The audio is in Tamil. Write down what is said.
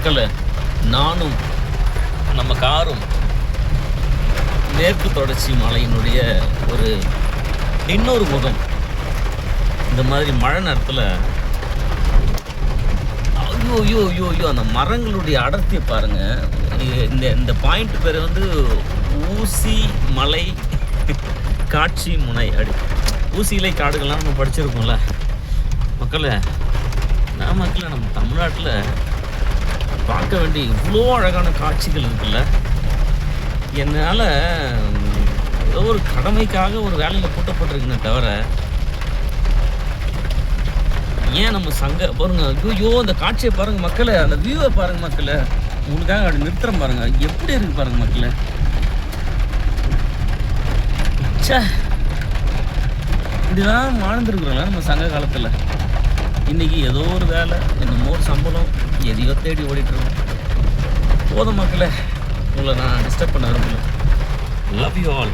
மக்களே, நானும் நம்ம காரும் மேற்கு தொடர்ச்சி மலையினுடைய ஒரு இன்னொரு முகம். இந்த மாதிரி மழை நேரத்தில் ஐயோ ஐயோ ஐயோ ஐயோ அந்த மரங்களுடைய அடர்த்தியை பாருங்கள். இந்த இந்த பாயிண்ட் பேர் வந்து ஊசி மலை காட்சி முனை. ஊசி இலை காடுகள்லாம் நம்ம படிச்சிருக்கோம்ல மக்களே. நம்ம தமிழ்நாட்டில் பார்க்க வேண்டிய இவ்வளோ அழகான காட்சிகள் இருக்குல்ல. என்னால் ஏதோ ஒரு கடமைக்காக ஒரு வேலையில் கூட்டப்பட்டிருக்குன்னு தவிர, ஏன் நம்ம பாருங்க, ஐயோ அந்த காட்சியை பாருங்க மக்களே, அந்த வியூவை பாருங்க மக்களே. உங்களுக்காக அப்படி நிறுத்துறேன் பாருங்க, எப்படி இருக்கு பாருங்க மக்களே. சே, இப்படிதான் வாழ்ந்துருக்குறோம்ல நம்ம சங்க காலத்தில். இன்றைக்கி ஏதோ ஒரு வேலை, என்னமோ ஒரு சம்பளம், எதையோ தேடி ஓடிட்டுருக்கோம். போதும் மக்களே, உங்களை நான் டிஸ்டர்ப் பண்ண விரும்பல. Love you all.